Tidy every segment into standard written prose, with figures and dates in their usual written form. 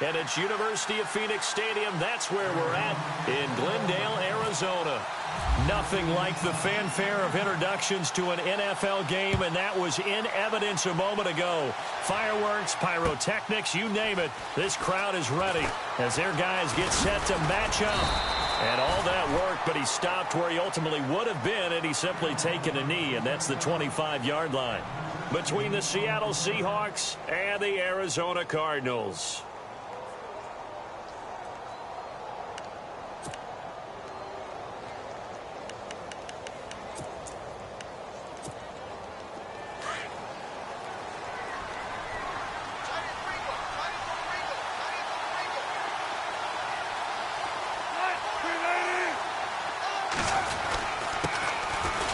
And it's University of Phoenix Stadium. That's where we're at in Glendale, Arizona. Nothing like the fanfare of introductions to an NFL game, and that was in evidence a moment ago. Fireworks, pyrotechnics, you name it. This crowd is ready as their guys get set to match up. And all that work, but he stopped where he ultimately would have been had he simply taken a knee, and that's the 25-yard line between the Seattle Seahawks and the Arizona Cardinals.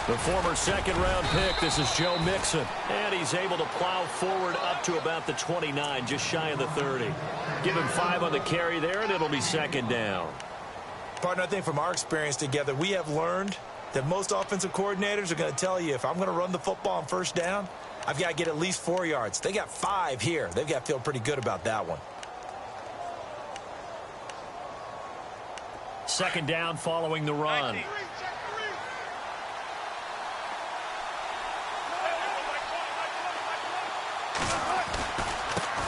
The former second-round pick, this is Joe Mixon. And he's able to plow forward up to about the 29, just shy of the 30. Give him 5 on the carry there, and it'll be second down. Partner, I think from our experience together, we have learned that most offensive coordinators are going to tell you, if I'm going to run the football on first down, I've got to get at least 4 yards. They got 5 here. They've got to feel pretty good about that one. Second down following the run.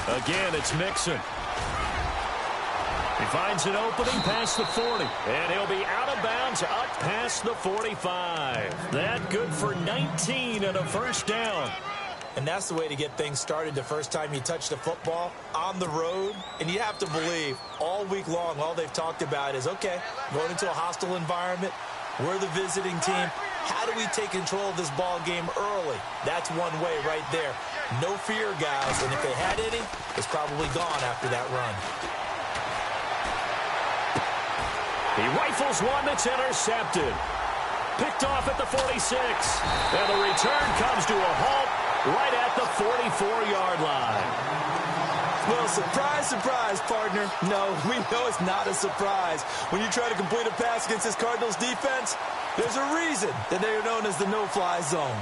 Again, it's Mixon. He finds an opening past the 40, and he'll be out of bounds up past the 45. That good for 19 and a first down. And that's the way to get things started the first time you touch the football on the road. And you have to believe all week long, all they've talked about is, okay, going into a hostile environment, we're the visiting team. How do we take control of this ball game early? That's one way right there. No fear, guys. And if they had any, it's probably gone after that run. He rifles one that's intercepted. Picked off at the 46. And the return comes to a halt right at the 44-yard line. Well, surprise, surprise, partner. No, we know it's not a surprise. When you try to complete a pass against this Cardinals defense, there's a reason that they are known as the no-fly zone.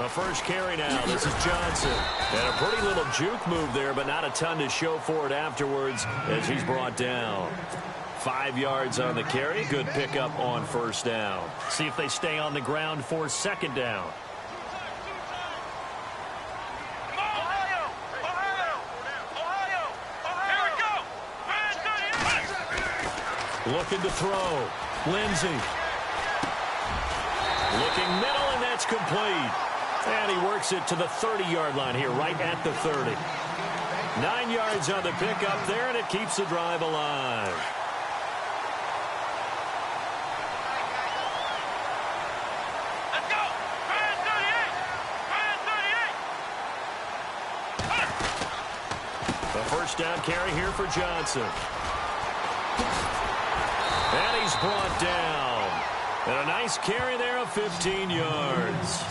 First carry now. This is Johnson. And a pretty little juke move there, but not a ton to show for it afterwards as he's brought down. 5 yards on the carry. Good pickup on first down. See if they stay on the ground for second down. Looking to throw. Lindsey. Looking middle, and that's complete. And he works it to the 30-yard line here, right at the 30. 9 yards on the pickup there, and it keeps the drive alive. Let's go! 38! The first down carry here for Johnson. And he's brought down. And a nice carry there of 15 yards.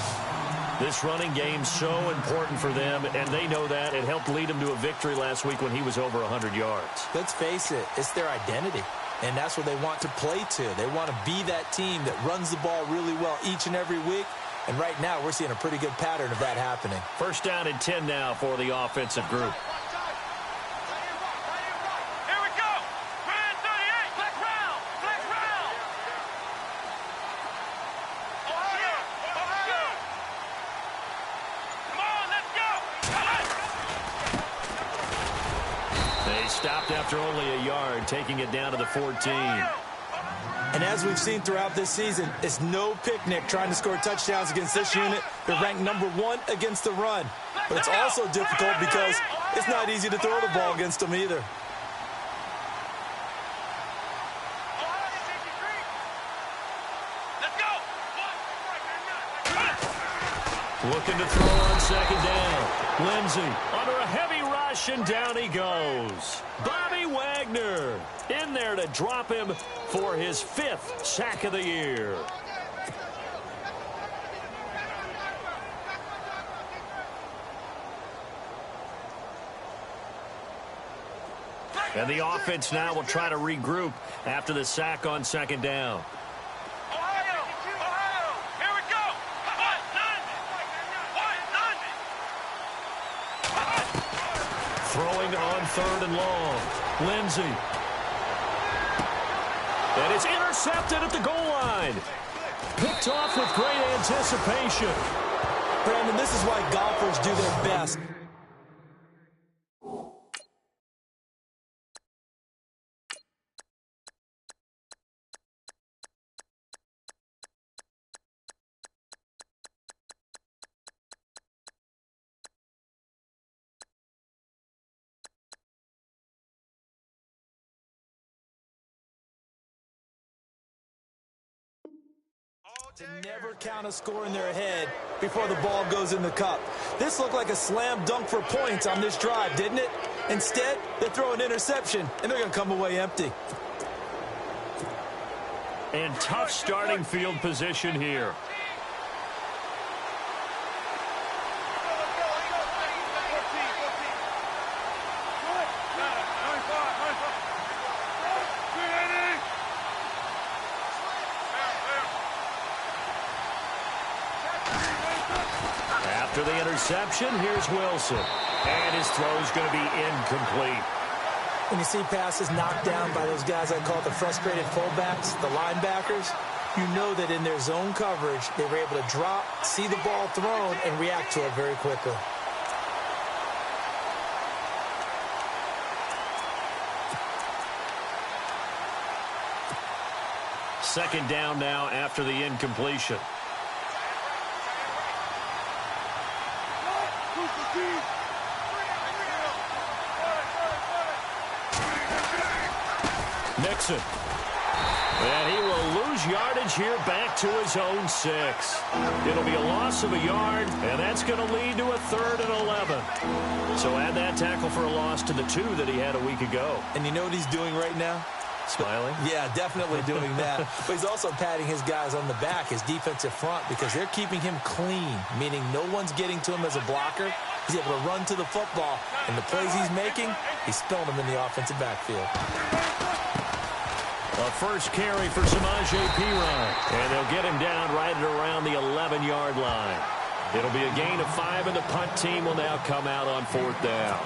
This running game's so important for them, and they know that. It helped lead them to a victory last week when he was over 100 yards. Let's face it, it's their identity, and that's what they want to play to. They want to be that team that runs the ball really well each and every week, and right now we're seeing a pretty good pattern of that happening. First down and 10 now for the offensive group. After only a yard, taking it down to the 14. And as we've seen throughout this season, it's no picnic trying to score touchdowns against this unit. They're ranked number 1 against the run. But it's also difficult because it's not easy to throw the ball against them either. Looking to throw on second down. Lindsey under a heavy rush, and down he goes. Bobby Wagner in there to drop him for his 5th sack of the year. And the offense now will try to regroup after the sack on second down. Ohio! Here we go! Throwing on third and long. Lindsey. And it's intercepted at the goal line. Picked off with great anticipation. Brandon, this is why golfers do their best. To never count a score in their head before the ball goes in the cup. This looked like a slam dunk for points on this drive, didn't it? Instead, they throw an interception, and they're going to come away empty. And tough starting field position here. After the interception, here's Wilson. And his throw's going to be incomplete. When you see passes knocked down by those guys I call the frustrated fullbacks, the linebackers, you know that in their zone coverage, they were able to drop, see the ball thrown, and react to it very quickly. Second down now after the incompletion. Nixon. And he will lose yardage here back to his own 6. It'll be a loss of a yard, and that's going to lead to a 3rd and 11. So add that tackle for a loss to the 2 that he had a week ago. And you know what he's doing right now? Smiling? Yeah, definitely doing that. But he's also patting his guys on the back, his defensive front, because they're keeping him clean, meaning no one's getting to him as a blocker. He's able to run to the football, and the plays he's making, he's spilling them in the offensive backfield. A first carry for Samaje Perine. And they'll get him down right at around the 11-yard line. It'll be a gain of 5, and the punt team will now come out on 4th down.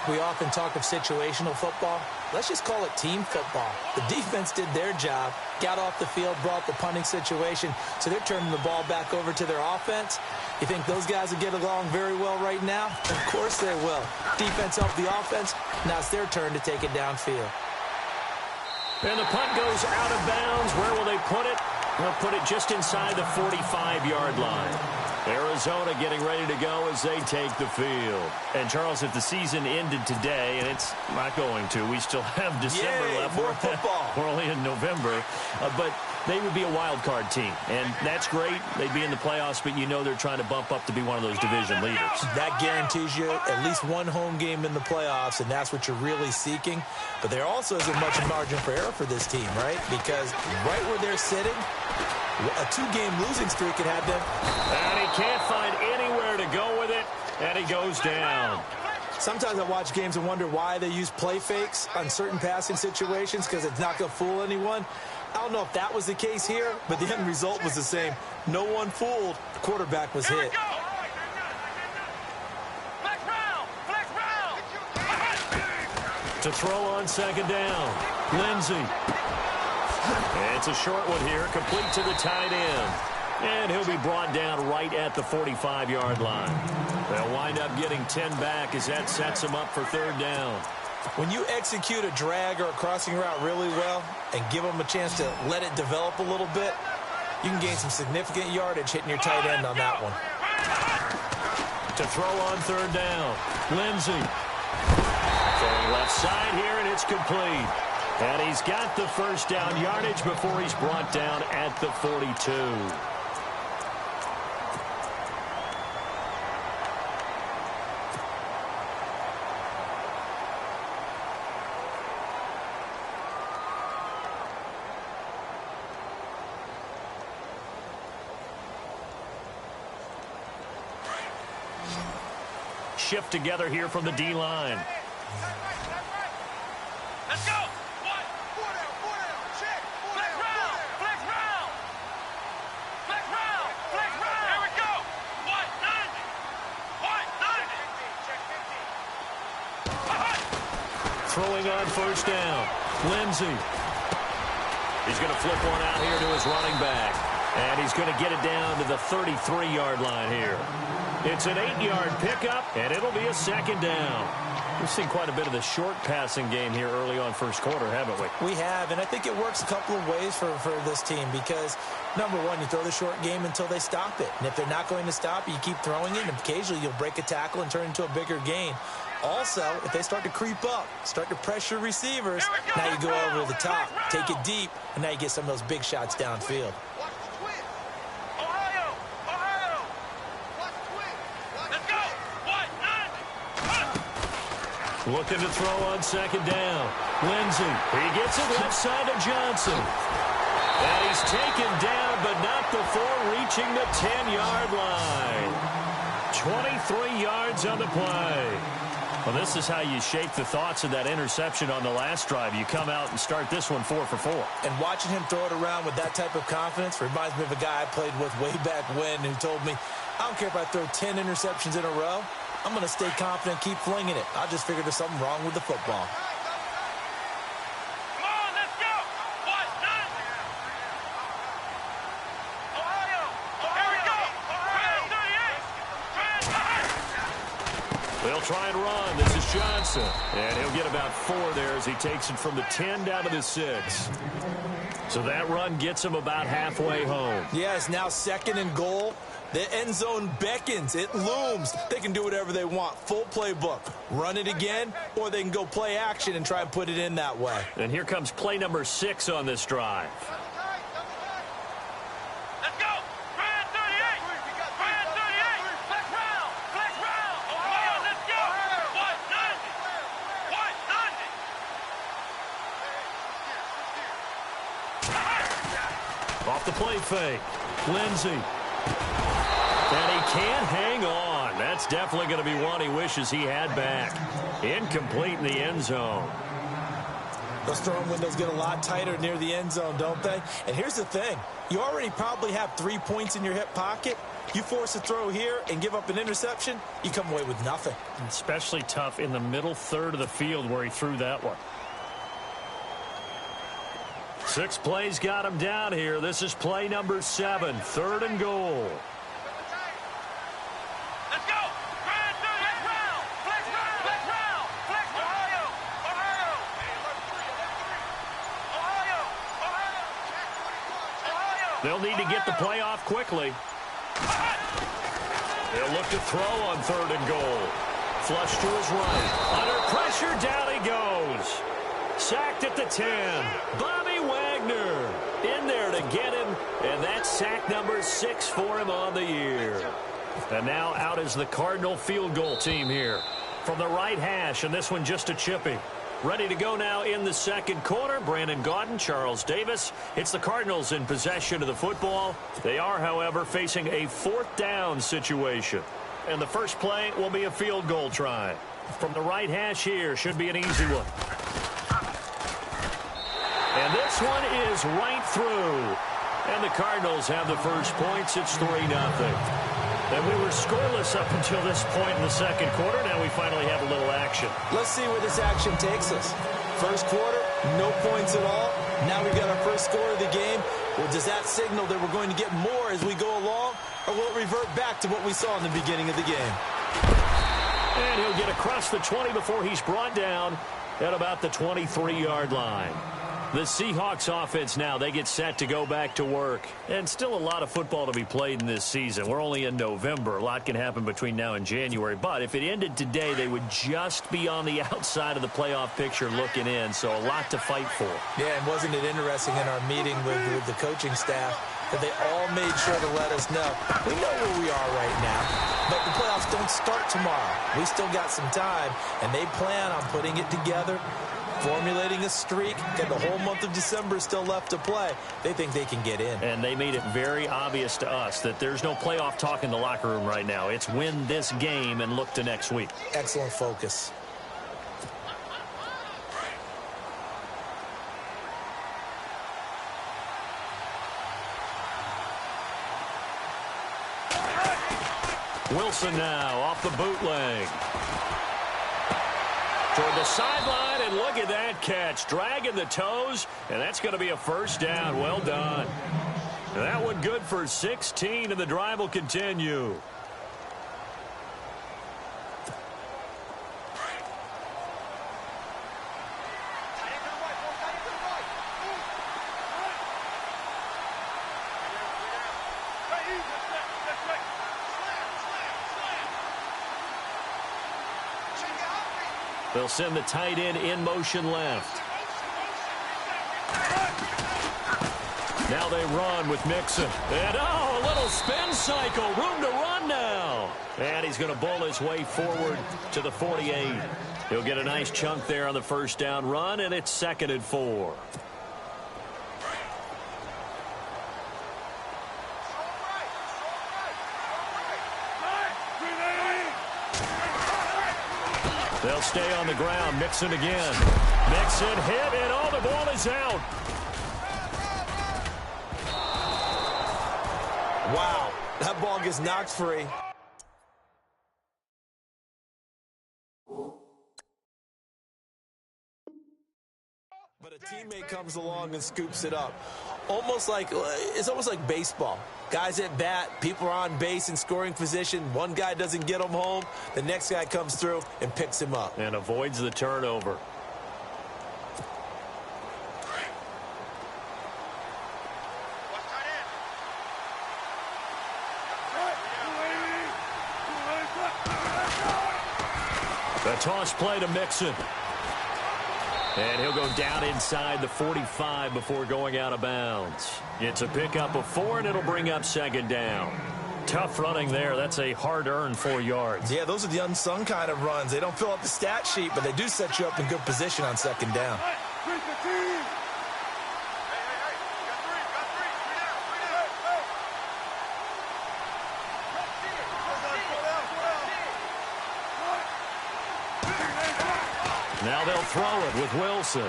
We often talk of situational football. Let's just call it team football. The defense did their job, got off the field, brought the punting situation, so they're turning the ball back over to their offense. You think those guys will get along very well right now? Of course they will. Defense helped the offense. Now it's their turn to take it downfield. And the punt goes out of bounds. Where will they put it? They'll put it just inside the 45-yard line. Arizona getting ready to go as they take the field. And, Charles, if the season ended today, and it's not going to, we still have December left. More football. We're only in November. But they would be a wild card team. And that's great. They'd be in the playoffs, but you know they're trying to bump up to be one of those division leaders. That guarantees you at least one home game in the playoffs, and that's what you're really seeking. But there also isn't much margin for error for this team, right? Because right where they're sitting, a 2-game losing streak could have them. And he can't find anywhere to go with it, and he goes down. Sometimes I watch games and wonder why they use play fakes on certain passing situations, because it's not going to fool anyone. I don't know if that was the case here, but the end result was the same. No one fooled. The quarterback was hit. To throw on second down, Lindsey. It's a short one here, complete to the tight end. And he'll be brought down right at the 45-yard line. They'll wind up getting 10 back as that sets them up for 3rd down. When you execute a drag or a crossing route really well and give them a chance to let it develop a little bit, you can gain some significant yardage hitting your tight end on that one. To throw on 3rd down, Lindsey. Going left side here, and it's complete. And he's got the first down yardage before he's brought down at the 42. Shift together here from the D-line. Let's go. What? Four down. Check. Flex round. Flex round. Flex round. Flex round. Here we go. What? 90. What? 90. Check 15. Throwing on first down. Lindsey. He's going to flip one out here to his running back. And he's going to get it down to the 33-yard line here. It's an 8-yard pickup, and it'll be a second down. We've seen quite a bit of the short passing game here early on first quarter, haven't we? We have, and I think it works a couple of ways for this team because, number one, you throw the short game until they stop it. And if they're not going to stop it, you keep throwing it, and occasionally you'll break a tackle and turn it into a bigger gain. Also, if they start to creep up, start to pressure receivers, now you go over the top, take it deep, and now you get some of those big shots downfield. Looking to throw on second down. Lindsey, he gets it left side to Johnson. And he's taken down, but not before reaching the 10-yard line. 23 yards on the play. Well, this is how you shape the thoughts of that interception on the last drive. You come out and start this one 4 for 4. And watching him throw it around with that type of confidence reminds me of a guy I played with way back when who told me, I don't care if I throw 10 interceptions in a row. I'm going to stay confident, keep flinging it. I just figured there's something wrong with the football. Come on, let's go. What? 90. Ohio. Here we go. Trans 38. They'll try and run. This is Johnson. And he'll get about 4 there as he takes it from the 10 down to the 6. So that run gets him about halfway home. Yeah, it's now second and goal. The end zone beckons. It looms. They can do whatever they want. Full playbook. Run it again, or they can go play action and try and put it in that way. And here comes play number 6 on this drive. Let's go. Trans 38. Trans 38. Flex round. Flex round. Ohio, let's go. What? 90. What? 90. Off the play fake. Lindsey. And he can't hang on. That's definitely going to be one he wishes he had back. Incomplete in the end zone. Those throwing windows get a lot tighter near the end zone, don't they? And here's the thing. You already probably have 3 points in your hip pocket. You force a throw here and give up an interception, you come away with nothing. Especially tough in the middle third of the field where he threw that one. 6 plays got him down here. This is play number 7, 3rd and goal. Let's go. Trans 38. Round. Flex round. Flex round. Flex Ohio. Ohio. Ohio. They'll need to get the play off quickly. They'll look to throw on 3rd and goal. Flush to his right. Under pressure, down he goes. Sacked at the 10. Bobby Wagner in there to get him. And that's sack number 6 for him on the year. And now out is the Cardinal field goal team here. From the right hash, and this one just a chippy. Ready to go now in the second quarter. Brandon Gaudin, Charles Davis. It's the Cardinals in possession of the football. They are, however, facing a 4th down situation. And the first play will be a field goal try. From the right hash here, should be an easy one. And this one is right through. And the Cardinals have the first points. It's 3-0. And we were scoreless up until this point in the second quarter. Now we finally have a little action. Let's see where this action takes us. First quarter, no points at all. Now we've got our first score of the game. Well, does that signal that we're going to get more as we go along? Or will it revert back to what we saw in the beginning of the game? And he'll get across the 20 before he's brought down at about the 23-yard line. The Seahawks offense now, they get set to go back to work. And still a lot of football to be played in this season. We're only in November. A lot can happen between now and January. But if it ended today, they would just be on the outside of the playoff picture looking in. So a lot to fight for. Yeah, and wasn't it interesting in our meeting with the coaching staff that they all made sure to let us know. We know where we are right now, but the playoffs don't start tomorrow. We still got some time, and they plan on putting it together, formulating a streak. Got the whole month of December still left to play. They think they can get in. And they made it very obvious to us that there's no playoff talk in the locker room right now. It's win this game and look to next week. Excellent focus. Wilson now off the bootleg. Toward the sideline, and look at that catch. Dragging the toes, and that's going to be a first down. Well done. That one good for 16, and the drive will continue. They'll send the tight end in motion left. Now they run with Mixon. And, oh, a little spin cycle. Room to run now. And he's going to bowl his way forward to the 48. He'll get a nice chunk there on the first down run, and it's 2nd and 4. They'll stay on the ground. Mixon again. Mixon hit, and oh, the ball is out. Wow, that ball gets knocked free. But a teammate comes along and scoops it up. It's almost like baseball. Guys at bat, people are on base in scoring position. One guy doesn't get him home. The next guy comes through and picks him up. And avoids the turnover. The toss play to Mixon. And he'll go down inside the 45 before going out of bounds. It's a pickup of 4, and it'll bring up 2nd down. Tough running there. That's a hard-earned 4 yards. Yeah, those are the unsung kind of runs. They don't fill up the stat sheet, but they do set you up in good position on 2nd down. Now they'll throw it with Wilson.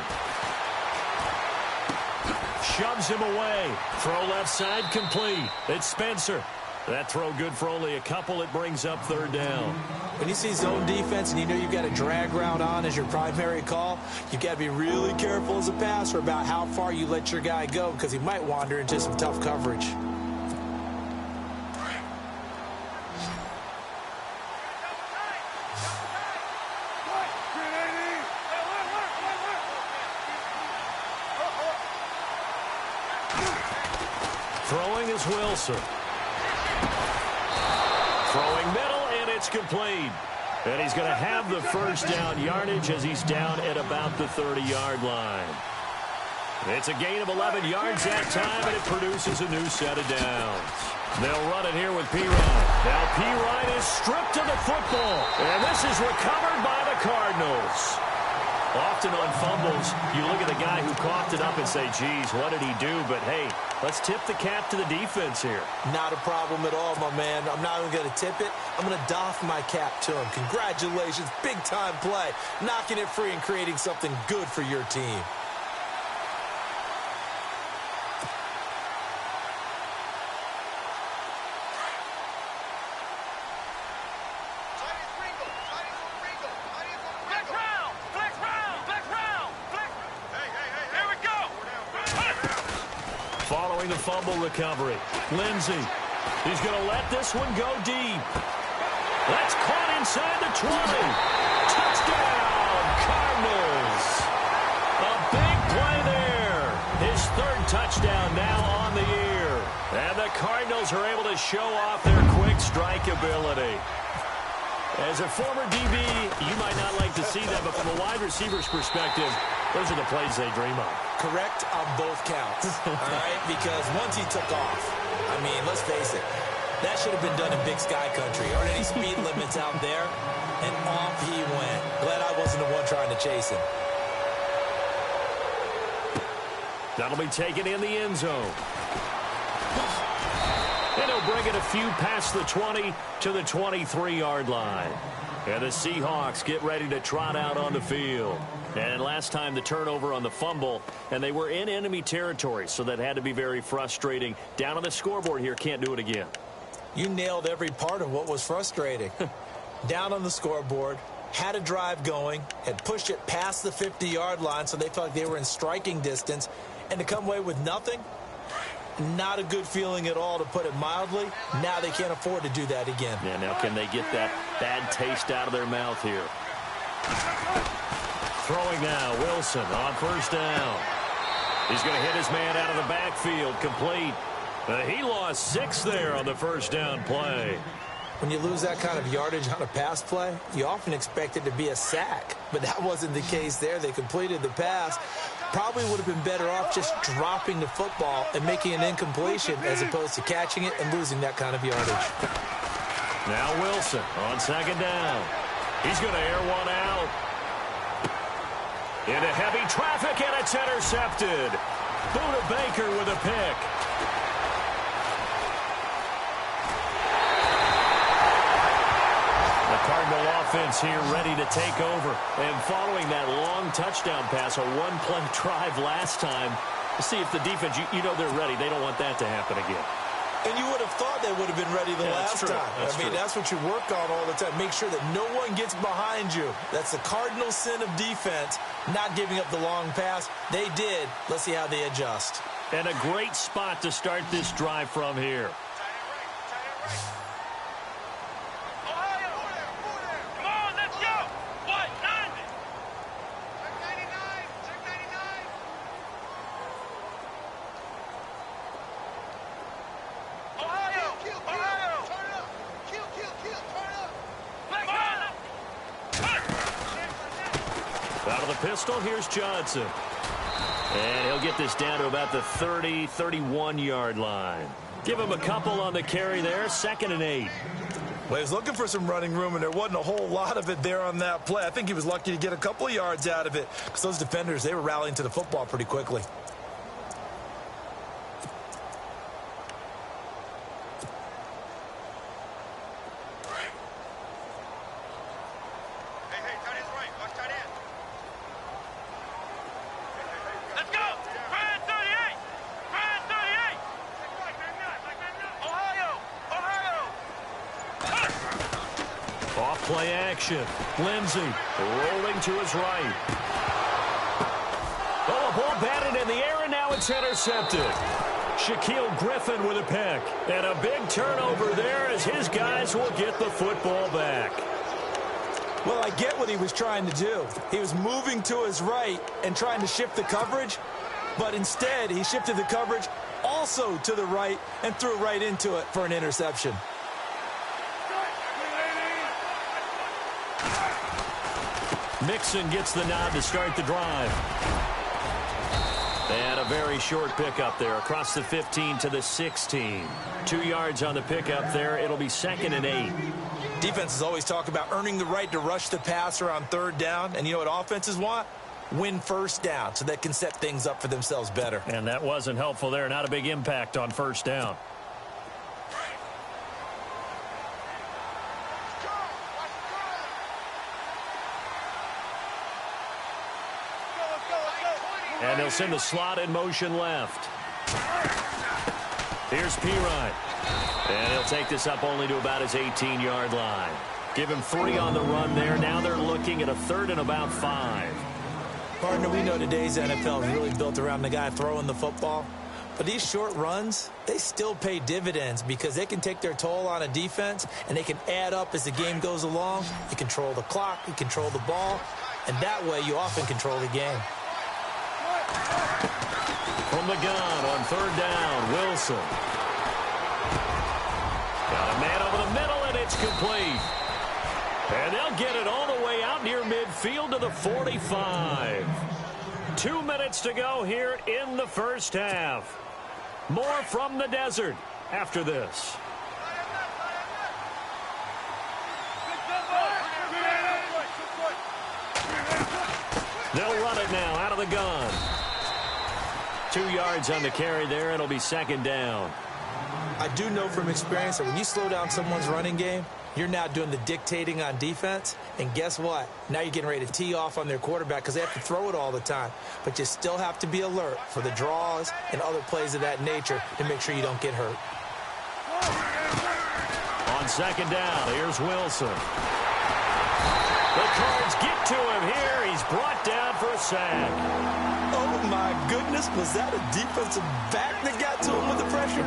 Shoves him away. Throw left side complete. It's Spencer. That throw good for only a couple. It brings up 3rd down. When you see zone defense and you know you've got a drag route on as your primary call, you've got to be really careful as a passer about how far you let your guy go because he might wander into some tough coverage. Throwing is Wilson. Throwing middle, and it's complete. And he's going to have the first down yardage as he's down at about the 30-yard line. It's a gain of 11 yards that time, and it produces a new set of downs. They'll run it here with Pirine. Now Pirine is stripped of the football, and this is recovered by the Cardinals. Often on fumbles, you look at the guy who coughed it up and say, geez, what did he do? But, hey, let's tip the cap to the defense here. Not a problem at all, my man. I'm not even going to tip it. I'm going to doff my cap to him. Congratulations. Big-time play. Knocking it free and creating something good for your team. Following the fumble recovery, Lindsey. He's going to let this one go deep. That's caught inside the 20. Touchdown, Cardinals. A big play there. His 3rd touchdown now on the year. And the Cardinals are able to show off their quick strike ability. As a former DB, you might not like to see that, but from a wide receiver's perspective, those are the plays they dream of. Correct on both counts, all right? Because once he took off, I mean, let's face it, that should have been done in Big Sky Country. Aren't any speed limits out there? And off he went. Glad I wasn't the one trying to chase him. That'll be taken in the end zone. And he'll bring it a few past the 20 to the 23-yard line. And the Seahawks get ready to trot out on the field. And last time the turnover on the fumble, and they were in enemy territory, so that had to be very frustrating. Down on the scoreboard here, can't do it again. You nailed every part of what was frustrating. Down on the scoreboard, had a drive going, had pushed it past the 50-yard line so they felt like they were in striking distance, and to come away with nothing, not a good feeling at all, to put it mildly. Now they can't afford to do that again. Yeah, now can they get that bad taste out of their mouth here? Throwing now, Wilson on first down. He's going to hit his man out of the backfield, complete. He lost 6 there on the first down play. When you lose that kind of yardage on a pass play, you often expect it to be a sack. But that wasn't the case there. They completed the pass. Probably would have been better off just dropping the football and making an incompletion as opposed to catching it and losing that kind of yardage. Now Wilson on second down. He's going to air one out. Into heavy traffic, and it's intercepted. Buda Baker with a pick. Cardinal offense here ready to take over. And following that long touchdown pass, a one-play drive last time, to see if the defense, you know they're ready. They don't want that to happen again. And you would have thought they would have been ready the last time. I mean, that's what you work on all the time. Make sure that no one gets behind you. That's the cardinal sin of defense, not giving up the long pass. They did. Let's see how they adjust. And a great spot to start this drive from here. Out of the pistol, here's Johnson. And he'll get this down to about the 30, 31-yard line. Give him a couple on the carry there, 2nd and 8. Well, he was looking for some running room, and there wasn't a whole lot of it there on that play. I think he was lucky to get a couple of yards out of it because those defenders, they were rallying to the football pretty quickly. Play action. Lindsey rolling to his right. Oh, a ball batted in the air, and now it's intercepted. Shaquille Griffin with a pick. And a big turnover there as his guys will get the football back. Well, I get what he was trying to do. He was moving to his right and trying to shift the coverage, but instead he shifted the coverage also to the right and threw right into it for an interception. Mixon gets the nod to start the drive. And a very short pickup there across the 15 to the 16. 2 yards on the pickup there. It'll be 2nd and 8. Defenses always talk about earning the right to rush the passer on 3rd down. And you know what offenses want? Win 1st down so they can set things up for themselves better. And that wasn't helpful there. Not a big impact on 1st down. And they'll send the slot in motion left. Here's Pirine. And he'll take this up only to about his 18-yard line. Give him 3 on the run there. Now they're looking at a 3rd and about 5. Partner, we know today's NFL is really built around the guy throwing the football. But these short runs, they still pay dividends because they can take their toll on a defense and they can add up as the game goes along. You control the clock, you control the ball, and that way you often control the game. From the gun on 3rd down, Wilson. Got a man over the middle, and it's complete. And they'll get it all the way out near midfield to the 45. 2 minutes to go here in the first half. More from the desert after this. They'll run it now out of the gun. 2 yards on the carry there. It'll be 2nd down. I do know from experience that when you slow down someone's running game, you're now doing the dictating on defense. And guess what? Now you're getting ready to tee off on their quarterback because they have to throw it all the time. But you still have to be alert for the draws and other plays of that nature to make sure you don't get hurt. On second down, here's Wilson. The Cards get to him here. He's brought down for a sack. Oh, my goodness. Was that a defensive back that got to him with the pressure?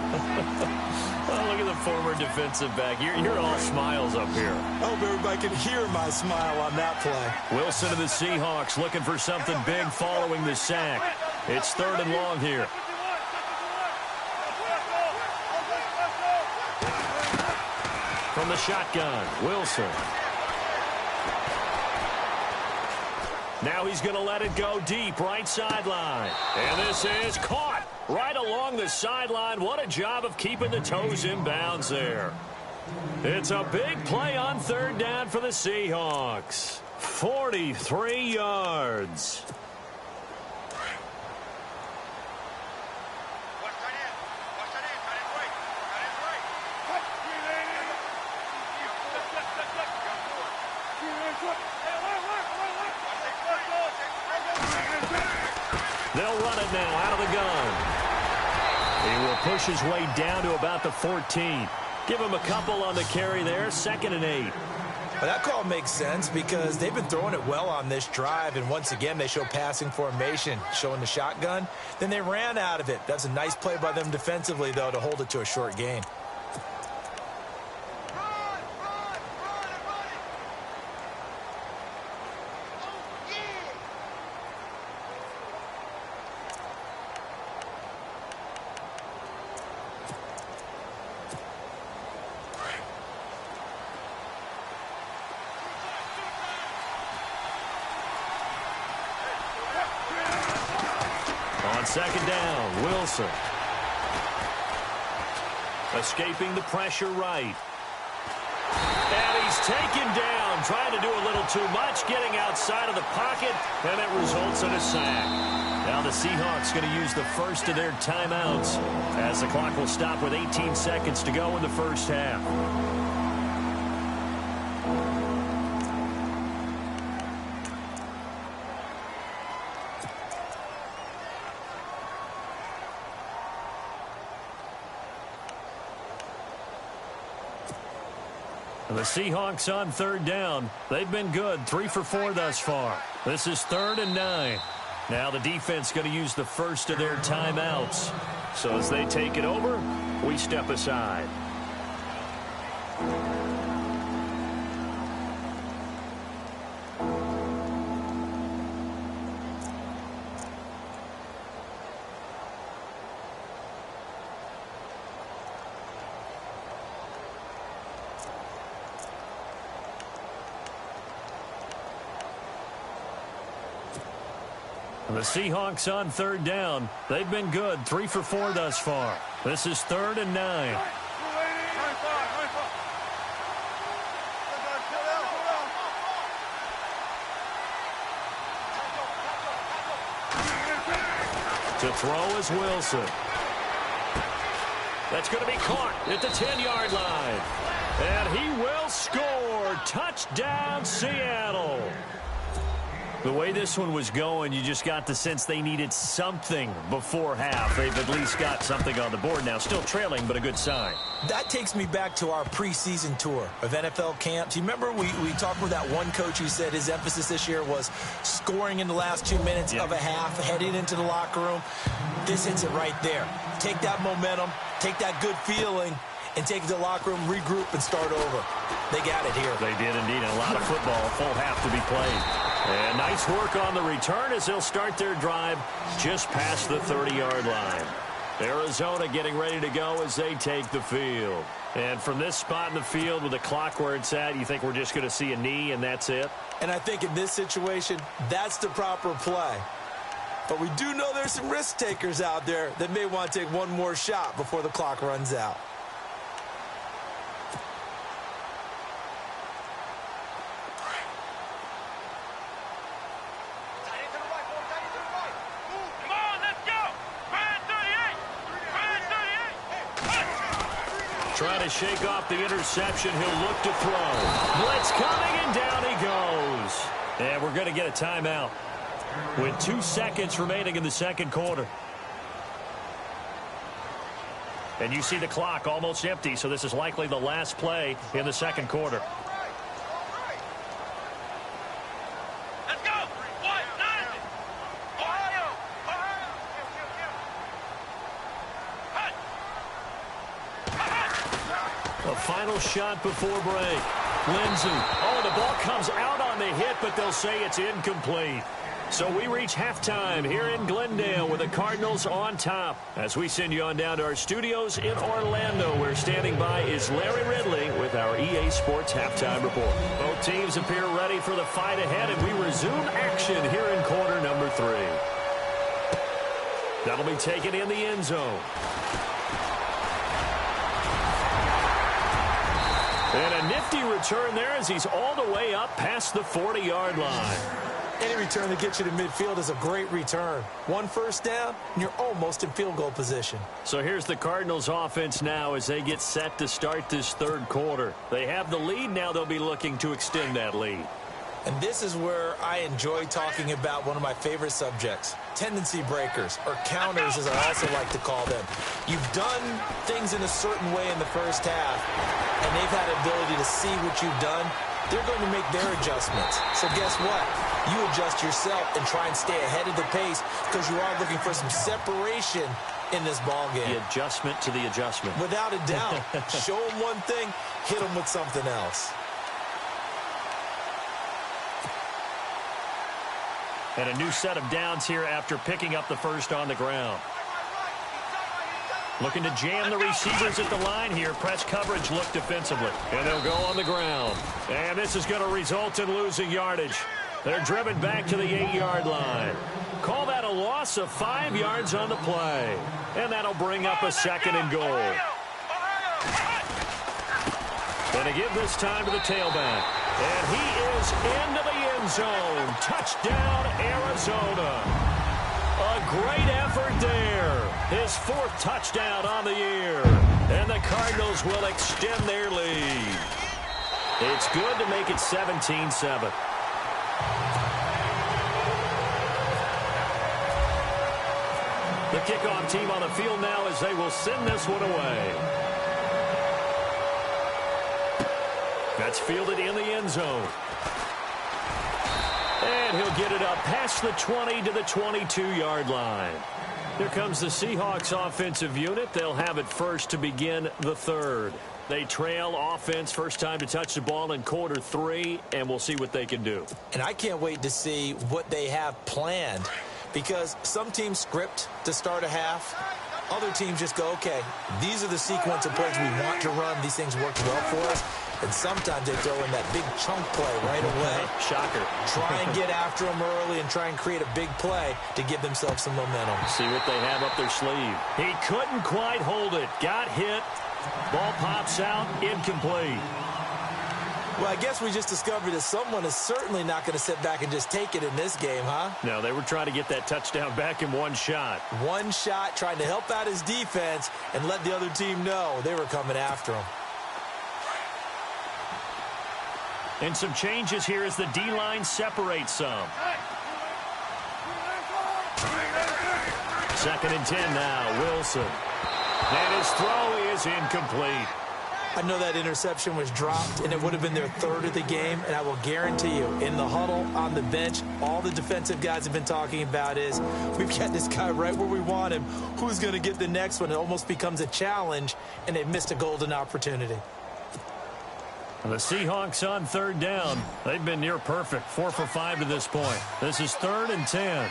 Oh, look at the former defensive back. You're all smiles up here. I hope everybody can hear my smile on that play. Wilson and the Seahawks looking for something big following the sack. It's 3rd and long here. From the shotgun, Wilson. Now he's going to let it go deep, right sideline. And this is caught right along the sideline. What a job of keeping the toes in bounds there. It's a big play on 3rd down for the Seahawks. 43 yards. They'll run it now out of the gun. He will push his way down to about the 14. Give him a couple on the carry there. 2nd and 8. Well, that call makes sense because they've been throwing it well on this drive, and once again they show passing formation, showing the shotgun. Then they ran out of it. That's a nice play by them defensively, though, to hold it to a short gain. On 2nd down, Wilson. Escaping the pressure right. And he's taken down, trying to do a little too much, getting outside of the pocket, and it results in a sack. Now the Seahawks going to use the first of their timeouts as the clock will stop with 18 seconds to go in the first half. The Seahawks on 3rd down. They've been good, 3 for 4 thus far. This is 3rd and 9. Now the defense going to use the first of their timeouts. So as they take it over, we step aside. The Seahawks on 3rd down. They've been good, 3 for 4 thus far. This is 3rd and 9. To throw is Wilson. That's going to be caught at the 10-yard line. And he will score. Touchdown, Seattle. The way this one was going, you just got the sense they needed something before half. They've at least got something on the board now. Still trailing, but a good sign. That takes me back to our preseason tour of NFL camps. You remember we talked with that one coach who said his emphasis this year was scoring in the last 2 minutes of a half, heading into the locker room. This hits it right there. Take that momentum, take that good feeling, and take it to the locker room, regroup, and start over. They got it here. They did indeed. And a lot of football, full half to be played. And nice work on the return as they'll start their drive just past the 30-yard line. Arizona getting ready to go as they take the field. And from this spot in the field with the clock where it's at, you think we're just going to see a knee and that's it? And I think in this situation, that's the proper play. But we do know there's some risk takers out there that may want to take one more shot before the clock runs out. Trying to shake off the interception. He'll look to throw. Blitz coming, and down he goes. And we're going to get a timeout with 2 seconds remaining in the second quarter. And you see the clock almost empty, so this is likely the last play in the second quarter. Let's go. 190. Ohio. A final shot before break. Lindsey. Oh, the ball comes out on the hit, but they'll say it's incomplete. So we reach halftime here in Glendale with the Cardinals on top. As we send you on down to our studios in Orlando, where standing by is Larry Ridley with our EA Sports Halftime Report. Both teams appear ready for the fight ahead, and we resume action here in quarter number 3. That'll be taken in the end zone. And a nifty return there as he's all the way up past the 40-yard line. Any return that gets you to midfield is a great return. 1 first down, and you're almost in field goal position. So here's the Cardinals offense now as they get set to start this third quarter. They have the lead. Now they'll be looking to extend that lead. And this is where I enjoy talking about one of my favorite subjects, tendency breakers, or counters as I also like to call them. You've done things in a certain way in the first half, and they've had ability to see what you've done. They're going to make their adjustments. So guess what? You adjust yourself and try and stay ahead of the pace because you are looking for some separation in this ball game. The adjustment to the adjustment. Without a doubt. Show them one thing, hit them with something else. And a new set of downs here after picking up the first on the ground. Looking to jam the receivers at the line here. Press coverage look defensively. And they'll go on the ground. And this is going to result in losing yardage. They're driven back to the 8-yard line. Call that a loss of 5 yards on the play. And that'll bring up a second and goal. And to give this time to the tailback. And he is into the end zone. Touchdown, Arizona. A great effort there. His 4th touchdown on the year. And the Cardinals will extend their lead. It's good to make it 17-7. The kickoff team on the field now as they will send this one away. That's fielded in the end zone. And he'll get it up past the 20 to the 22-yard line. Here comes the Seahawks offensive unit. They'll have it first to begin the third. They trail offense first time to touch the ball in quarter 3, and we'll see what they can do. And I can't wait to see what they have planned because some teams script to start a half. Other teams just go, okay, these are the sequence of plays we want to run. These things work well for us. And sometimes they throw in that big chunk play right away. Shocker. Try and get after them early and try and create a big play to give themselves some momentum. See what they have up their sleeve. He couldn't quite hold it. Got hit. Ball pops out. Incomplete. Well, I guess we just discovered that someone is certainly not going to sit back and just take it in this game, huh? No, they were trying to get that touchdown back in one shot. One shot, trying to help out his defense and let the other team know they were coming after him. And some changes here as the D-line separates some. 2nd and 10 now, Wilson. And his throw is incomplete. I know that interception was dropped, and it would have been their 3rd of the game, and I will guarantee you, in the huddle, on the bench, all the defensive guys have been talking about is, we've got this guy right where we want him. Who's going to get the next one? It almost becomes a challenge, and they missed a golden opportunity. The Seahawks on 3rd down. They've been near perfect, 4 for 5 to this point. This is 3rd and 10.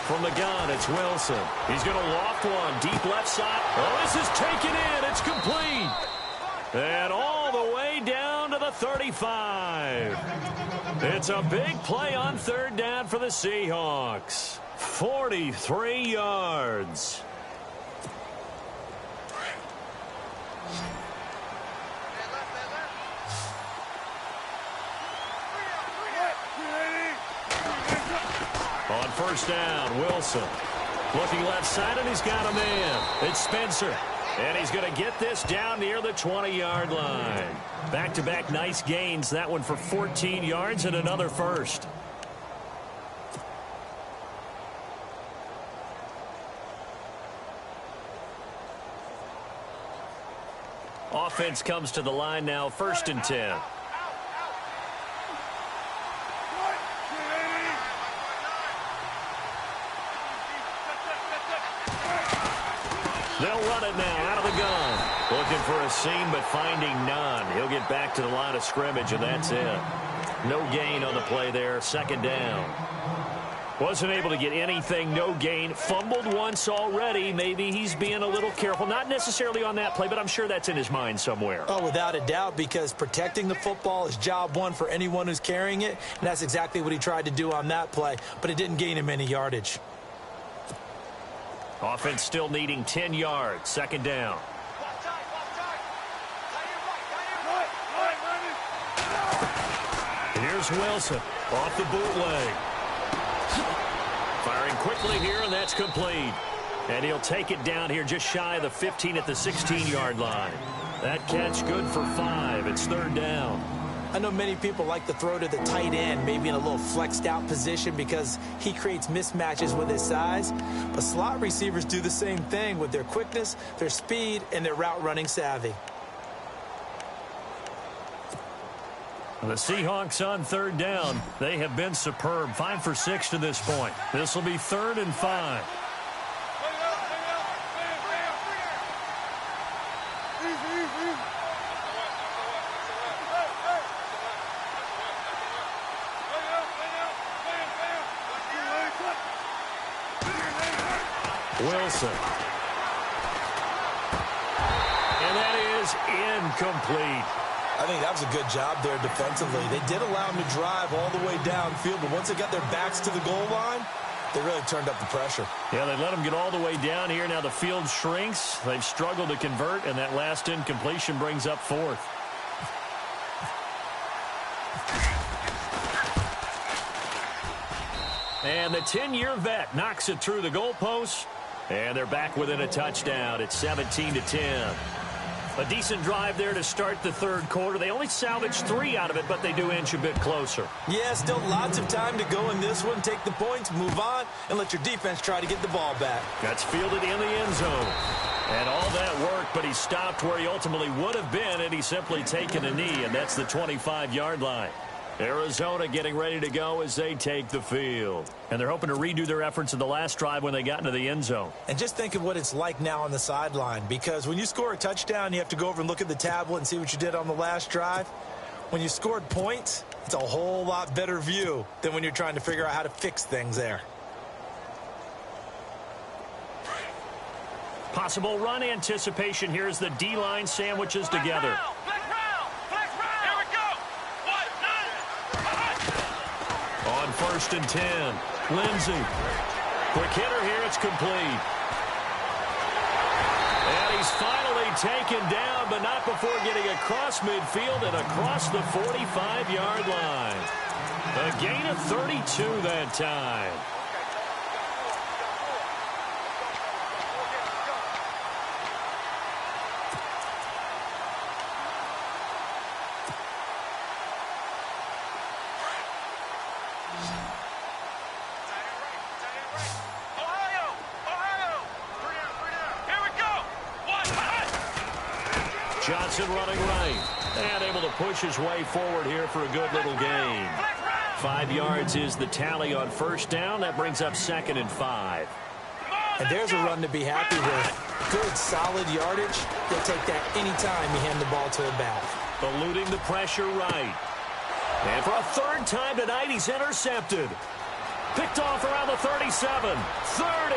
From the gun, it's Wilson. He's going to loft one. Deep left side. Oh, this is taken in. It's complete. And all the way down to the 35. It's a big play on 3rd down for the Seahawks. 43 yards. On 1st down, Wilson. Looking left side, and he's got a man. It's Spencer. And he's going to get this down near the 20-yard line. Back-to-back nice gains. That one for 14 yards and another first. Offense comes to the line now, 1st and 10. They'll run it now out of the gun. Looking for a seam, but finding none. He'll get back to the line of scrimmage, and that's it. No gain on the play there, 2nd down. Wasn't able to get anything, no gain. Fumbled once already. Maybe he's being a little careful. Not necessarily on that play, but I'm sure that's in his mind somewhere. Oh, without a doubt, because protecting the football is job one for anyone who's carrying it. And that's exactly what he tried to do on that play, but it didn't gain him any yardage. Offense still needing 10 yards. 2nd down. Here's Wilson off the bootleg. Firing quickly here, and that's complete. And he'll take it down here just shy of the 15 at the 16-yard line. That catch good for 5. It's 3rd down. I know many people like to throw to the tight end, maybe in a little flexed out position because he creates mismatches with his size. But slot receivers do the same thing with their quickness, their speed, and their route running savvy. The Seahawks on 3rd down. They have been superb. 5 for 6 to this point. This will be 3rd and 5. Wilson. And that is incomplete. I think that was a good job there defensively. They did allow him to drive all the way downfield, but once they got their backs to the goal line, they really turned up the pressure. Yeah, they let him get all the way down here. Now the field shrinks. They've struggled to convert, and that last incompletion brings up 4th. And the 10-year vet knocks it through the goalpost. And they're back within a touchdown. It's 17-10. A decent drive there to start the 3rd quarter. They only salvaged 3 out of it, but they do inch a bit closer. Yeah, still lots of time to go in this one. Take the points, move on, and let your defense try to get the ball back. That's fielded in the end zone. And all that work, but he stopped where he ultimately would have been, and he's simply taken a knee, and that's the 25-yard line. Arizona getting ready to go as they take the field. And they're hoping to redo their efforts in the last drive when they got into the end zone. And just think of what it's like now on the sideline, because when you score a touchdown, you have to go over and look at the tablet and see what you did on the last drive. When you scored points, it's a whole lot better view than when you're trying to figure out how to fix things there. Possible run anticipation here as the D-line sandwiches together. On 1st and 10, Lindsey. Quick hitter here, it's complete. And he's finally taken down, but not before getting across midfield and across the 45-yard line. A gain of 32 that time. Johnson running right and able to push his way forward here for a good little gain. 5 yards is the tally on 1st down. That brings up 2nd and 5. And there's a run to be happy with. Good, solid yardage. He'll take that anytime you hand the ball to a back. Eluding the pressure right. And for a 3rd time tonight, he's intercepted. Picked off around the 37, 30,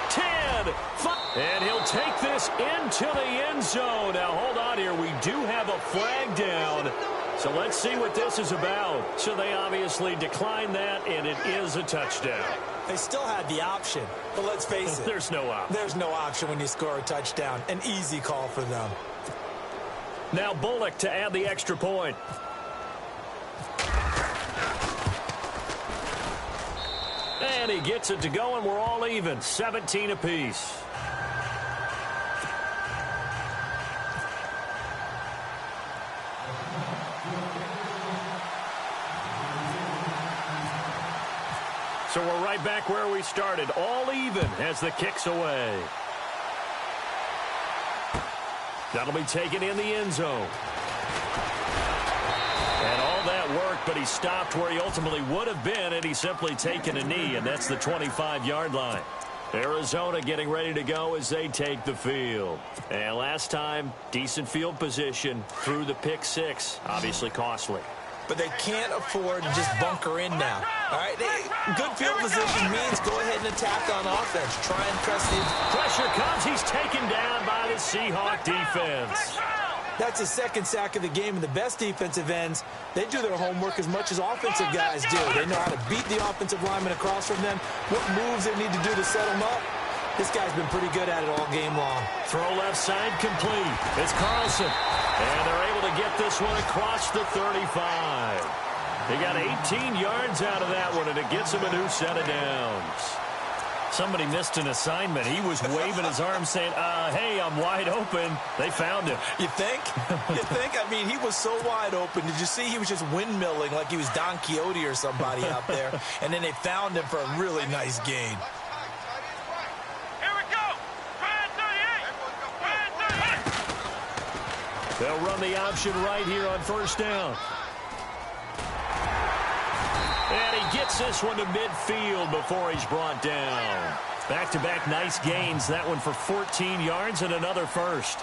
10, 5. And he'll take this into the end zone. Now, hold on here. We do have a flag down. So let's see what this is about. So they obviously declined that, and it is a touchdown. They still had the option, but let's face it. There's no option. There's no option when you score a touchdown. An easy call for them. Now Bullock to add the extra point. And he gets it to go, and we're all even. 17 apiece. So we're right back where we started, all even as the kick's away. That'll be taken in the end zone. And all that worked, but he stopped where he ultimately would have been had he simply taken a knee, and that's the 25-yard line. Arizona getting ready to go as they take the field. And last time, decent field position through the pick six. Obviously costly. But they can't afford to just bunker in now. All right, good field position means go ahead and attack on offense. Try and press the... Pressure comes. He's taken down by the Seahawk defense. That's his second sack of the game, and the best defensive ends, they do their homework as much as offensive guys do. They know how to beat the offensive lineman across from them, what moves they need to do to set them up. This guy's been pretty good at it all game long. Throw left side complete. It's Carlson. And they're able to get this one across the 35. He got 18 yards out of that one, and it gets him a new set of downs. Somebody missed an assignment. He was waving his arm saying, hey, I'm wide open. They found him. You think? You think? I mean, he was so wide open. Did you see he was just windmilling like he was Don Quixote or somebody out there? And then they found him for a really nice gain. They'll run the option right here on first down. And he gets this one to midfield before he's brought down. Back-to-back nice gains. That one for 14 yards and another first.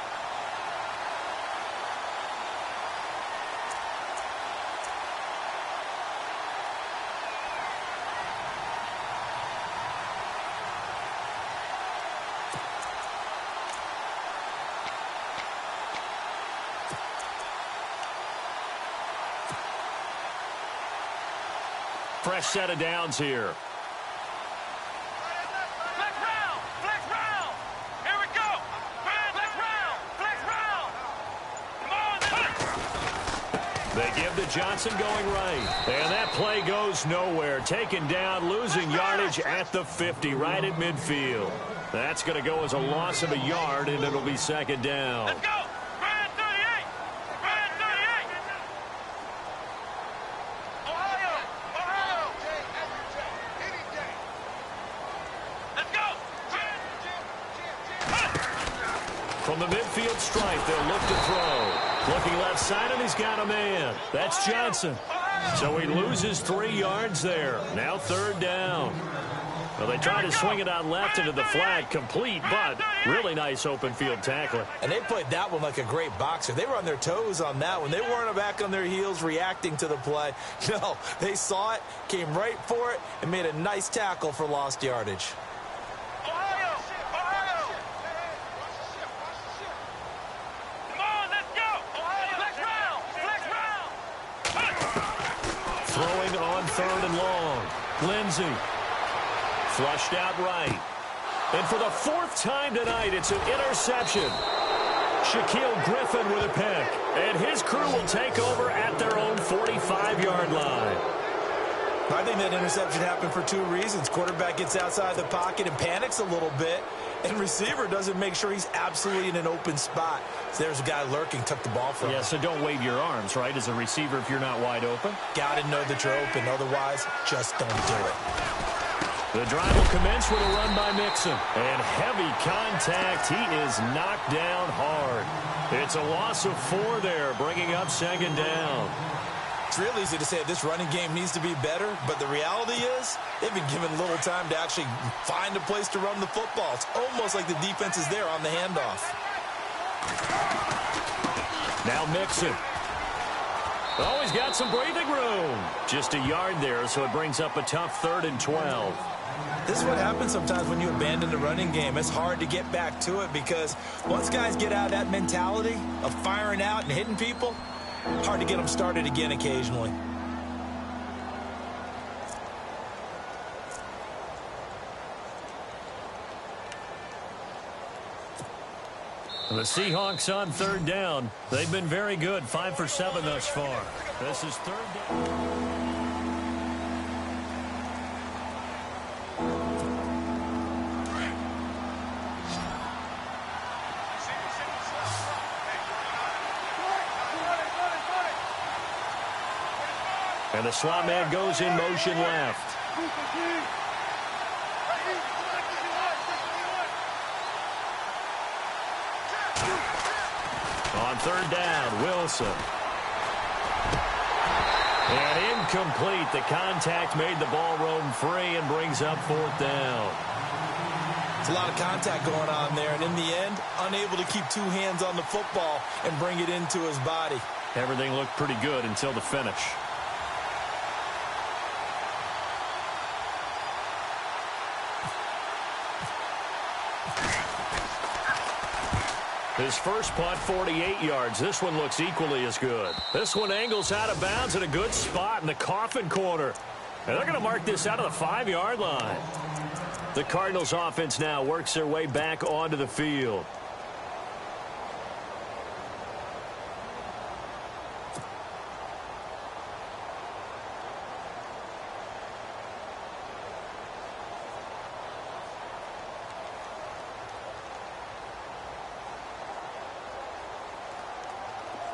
Fresh set of downs here. Flex round! Flex round! Here we go! Flex round! Flex round! Come on! They give to Johnson going right. And that play goes nowhere. Taken down, losing yardage at the 50, right at midfield. That's going to go as a loss of a yard, and it'll be second down. Let's go! From the midfield stripe, they'll look to throw. Looking left side, and he's got a man. That's Johnson. So he loses 3 yards there. Now third down. Well, they try to swing it on left into the flat, complete, but really nice open field tackling. And they played that one like a great boxer. They were on their toes on that one. They weren't back on their heels reacting to the play. No, they saw it, came right for it, and made a nice tackle for lost yardage. Throwing on third and long. Lindsey. Flushed out right. And for the 4th time tonight, it's an interception. Shaquille Griffin with a pick. And his crew will take over at their own 45-yard line. I think that interception happened for 2 reasons. Quarterback gets outside the pocket and panics a little bit. And receiver doesn't make sure he's absolutely in an open spot. So there's a guy lurking, took the ball from him. Yeah, so don't wave your arms, right, as a receiver if you're not wide open. Got to know that you're open. Otherwise, just don't do it. The drive will commence with a run by Mixon. And heavy contact. He is knocked down hard. It's a loss of 4 there, bringing up second down. It's real easy to say this running game needs to be better, but the reality is they've been given little time to actually find a place to run the football. It's almost like the defense is there on the handoff. Now Mixon. Oh, he's got some breathing room. Just a yard there, so it brings up a tough 3rd and 12. This is what happens sometimes when you abandon the running game. It's hard to get back to it because once guys get out of that mentality of firing out and hitting people, hard to get them started again occasionally. The Seahawks on 3rd down. They've been very good, 5 for 7 thus far. This is 3rd down. And the slot man goes in motion left. On third down, Wilson. And incomplete. The contact made the ball roam free and brings up fourth down. It's a lot of contact going on there, and in the end, unable to keep two hands on the football and bring it into his body. Everything looked pretty good until the finish. His first punt, 48 yards. This one looks equally as good. This one angles out of bounds in a good spot in the coffin corner. And they're going to mark this out of the 5-yard line. The Cardinals offense now works their way back onto the field.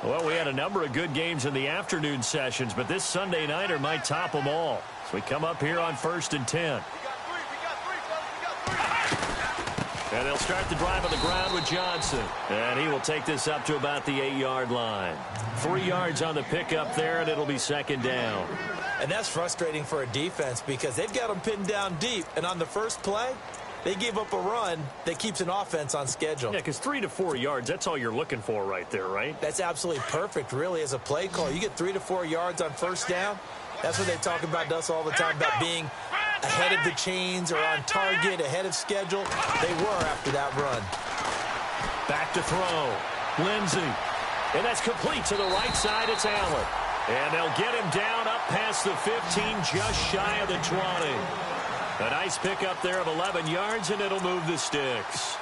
Well, we had a number of good games in the afternoon sessions, but this Sunday nighter might top them all. So we come up here on 1st and 10. And they'll start the drive on the ground with Johnson. And he will take this up to about the 8-yard line. 3 yards on the pickup there, and it'll be second down. And that's frustrating for a defense because they've got them pinned down deep. And on the first play, they give up a run that keeps an offense on schedule. Yeah, because 3 to 4 yards, that's all you're looking for right there, right? That's absolutely perfect, really, as a play call. You get 3 to 4 yards on first down. That's what they talk about to us all the time, about being ahead of the chains or on target, ahead of schedule. They were after that run. Back to throw. Lindsey. And that's complete to the right side. It's Allen. And they'll get him down up past the 15, just shy of the 20. A nice pickup there of 11 yards, and it'll move the sticks.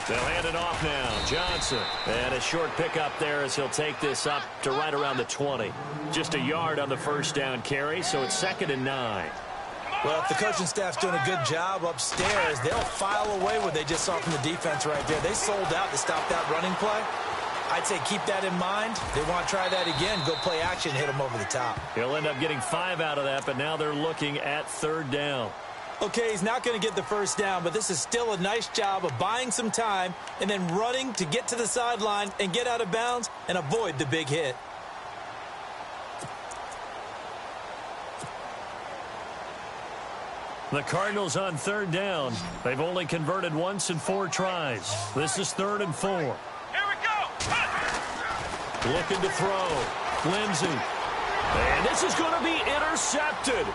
They'll hand it off now. Johnson. And a short pickup there as he'll take this up to right around the 20. Just a yard on the first down carry, so it's 2nd and 9. Well, if the coaching staff's doing a good job upstairs, they'll file away what they just saw from the defense right there. They sold out to stop that running play. I'd say keep that in mind. They want to try that again. Go play action, hit them over the top. He'll end up getting 5 out of that, but now they're looking at 3rd down. Okay, he's not going to get the first down, but this is still a nice job of buying some time and then running to get to the sideline and get out of bounds and avoid the big hit. The Cardinals on 3rd down. They've only converted once in 4 tries. This is 3rd and 4. Here we go. Looking to throw. Lindsey. And this is going to be intercepted.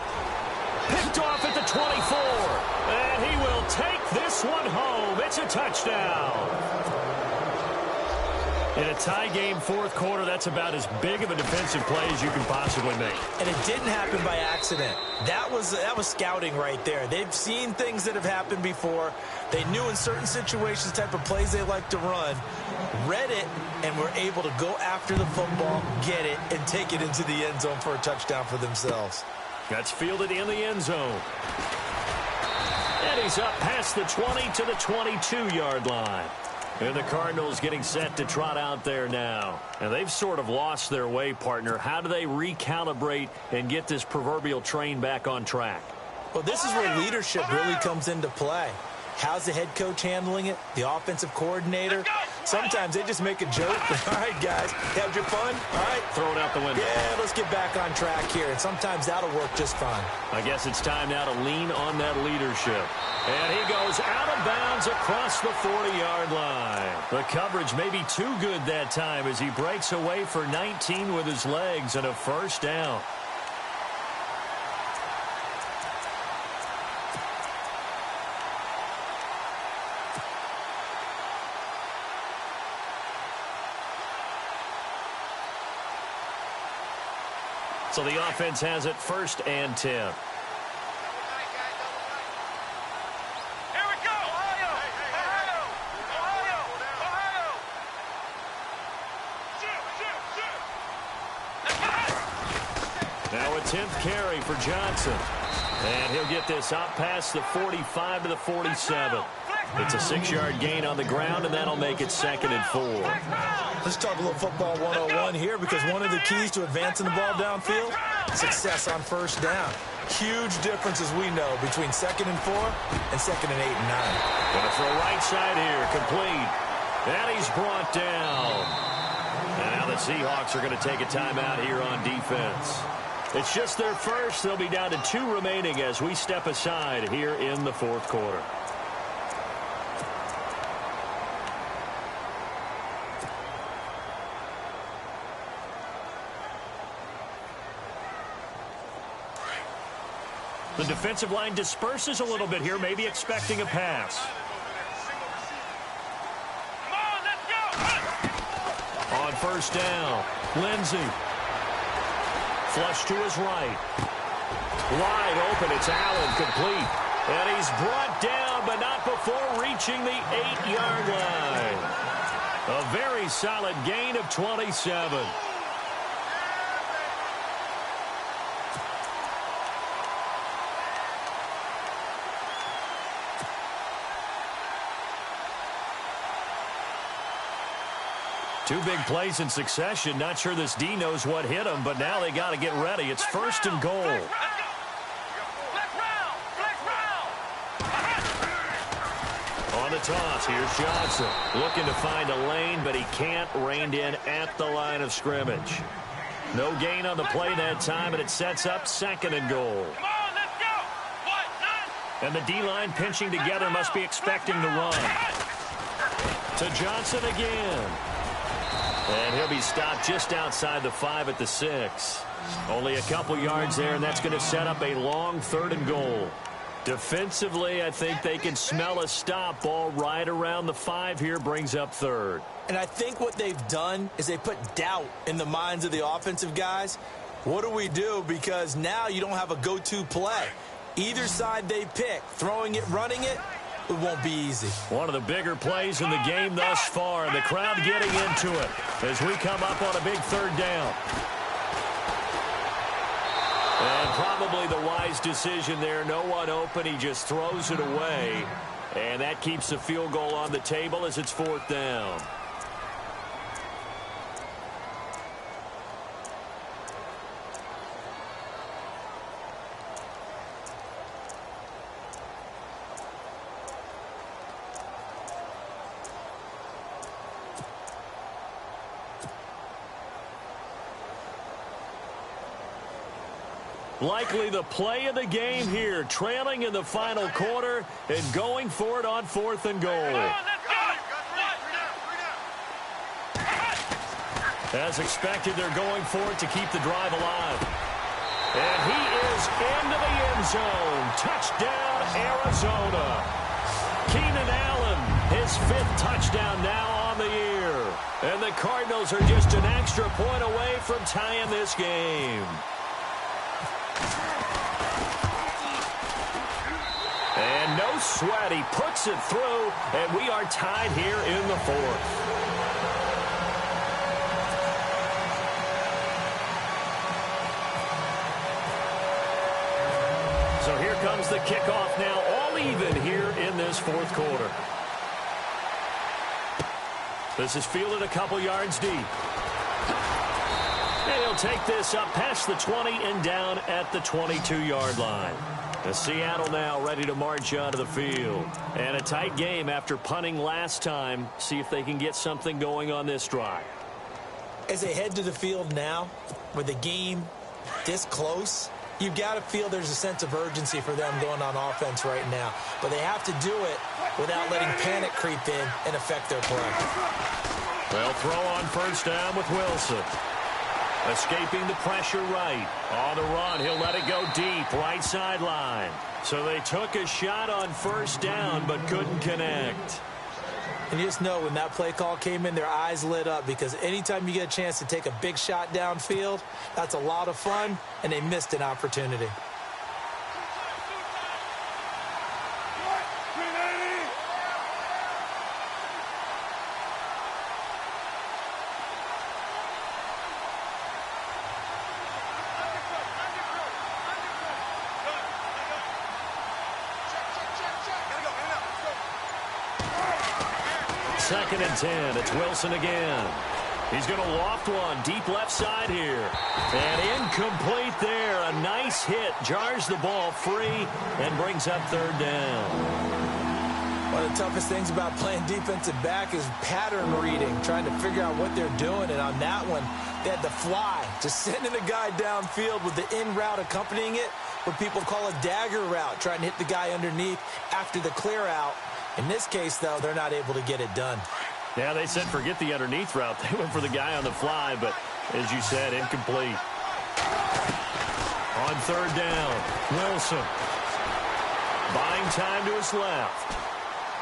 Picked off at the 24. And he will take this one home. It's a touchdown. In a tie game 4th quarter, that's about as big of a defensive play as you can possibly make. And it didn't happen by accident. That was scouting right there. They've seen things that have happened before. They knew in certain situations the type of plays they like to run, read it, and were able to go after the football, get it, and take it into the end zone for a touchdown for themselves. That's fielded in the end zone. And he's up past the 20 to the 22-yard line. And the Cardinals getting set to trot out there now. And they've sort of lost their way, partner. How do they recalibrate and get this proverbial train back on track? Well, this is where leadership really comes into play. How's the head coach handling it? The offensive coordinator? Sometimes they just make a joke. All right, guys, had your fun? All right. Throw it out the window. Yeah, let's get back on track here. And sometimes that'll work just fine. I guess it's time now to lean on that leadership. And he goes out of bounds across the 40-yard line. The coverage may be too good that time as he breaks away for 19 with his legs and a first down. So the offense has it 1st and 10. Here we go. Ohio. Ohio. Ohio. Ohio. Shoot. Now a 10th carry for Johnson. And he'll get this out past the 45 to the 47. It's a 6-yard gain on the ground, and that'll make it 2nd and 4. Let's talk a little football 101 here, because one of the keys to advancing the ball downfield, success on 1st down. Huge difference, as we know, between 2nd and 4 and 2nd and 8 and 9. Gonna throw right side here, complete. And he's brought down. And now the Seahawks are going to take a timeout here on defense. It's just their first. They'll be down to 2 remaining as we step aside here in the 4th quarter. The defensive line disperses a little bit here, maybe expecting a pass. Come on, let's go. On 1st down, Lindsey. Flush to his right. Wide open, it's Allen, complete. And he's brought down, but not before reaching the 8-yard line. A very solid gain of 27. Two big plays in succession. Not sure this D knows what hit him, but now they got to get ready. It's 1st and goal. On the toss, here's Johnson. Looking to find a lane, but he can't. Reined in at the line of scrimmage. No gain on the play that time, and it sets up 2nd and goal. Come on, let's go. And the D-line pinching together must be expecting to run. To Johnson again. And he'll be stopped just outside the 5 at the 6. Only a couple yards there, and that's going to set up a long 3rd and goal. Defensively, I think they can smell a stop. Ball right around the 5 here, brings up 3rd. And I think what they've done is they put doubt in the minds of the offensive guys. What do we do? Because now you don't have a go-to play. Either side they pick, throwing it, running it, it won't be easy. One of the bigger plays in the game thus far, and the crowd getting into it as we come up on a big 3rd down. And probably the wise decision there. No one open. He just throws it away. And that keeps the field goal on the table as it's 4th down. Likely the play of the game here, trailing in the final quarter and going for it on 4th and goal. As expected, they're going for it to keep the drive alive. And he is into the end zone. Touchdown, Arizona. Keenan Allen, his 5th touchdown now on the year. And the Cardinals are just an extra point away from tying this game. And no sweat, he puts it through, and we are tied here in the 4th. So here comes the kickoff now, all even here in this 4th quarter. This is fielded a couple yards deep. And he'll take this up past the 20 and down at the 22-yard line. The Seattle now ready to march onto the field. And a tight game after punting last time. See if they can get something going on this drive. As they head to the field now, with the game this close, you've got to feel there's a sense of urgency for them going on offense right now. But they have to do it without letting panic creep in and affect their play. They'll throw on 1st down with Wilson. Escaping the pressure right. On the run, he'll let it go deep, right sideline. So they took a shot on 1st down, but couldn't connect. And you just know when that play call came in, their eyes lit up, because anytime you get a chance to take a big shot downfield, that's a lot of fun, and they missed an opportunity. Second and 10. It's Wilson again. He's going to loft one deep left side here. And incomplete there. A nice hit. Jars the ball free and brings up third down. One of the toughest things about playing defensive back is pattern reading, trying to figure out what they're doing. And on that one, they had to fly, just sending a guy downfield with the in route accompanying it, what people call a dagger route, trying to hit the guy underneath after the clear out. In this case, though, they're not able to get it done. Yeah, they said forget the underneath route. They went for the guy on the fly, but as you said, incomplete. On third down, Wilson. Buying time to his left.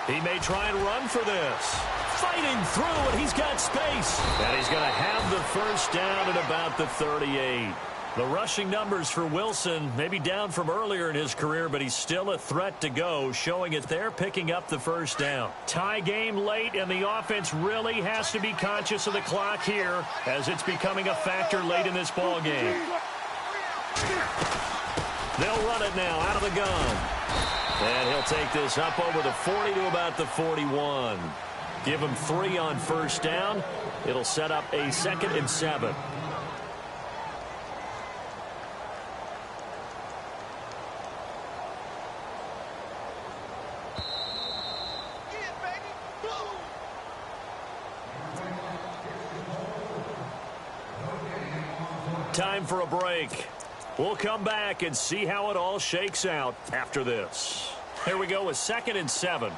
He may try and run for this. Fighting through, and he's got space. And he's going to have the first down at about the 38. The rushing numbers for Wilson maybe down from earlier in his career, but he's still a threat to go, showing it there, picking up the first down. Tie game late, and the offense really has to be conscious of the clock here as it's becoming a factor late in this ball game. They'll run it now out of the gun. And he'll take this up over the 40 to about the 41. Give him 3 on first down. It'll set up a 2nd and 7. Time for a break. We'll come back and see how it all shakes out after this. Here we go with 2nd and 7.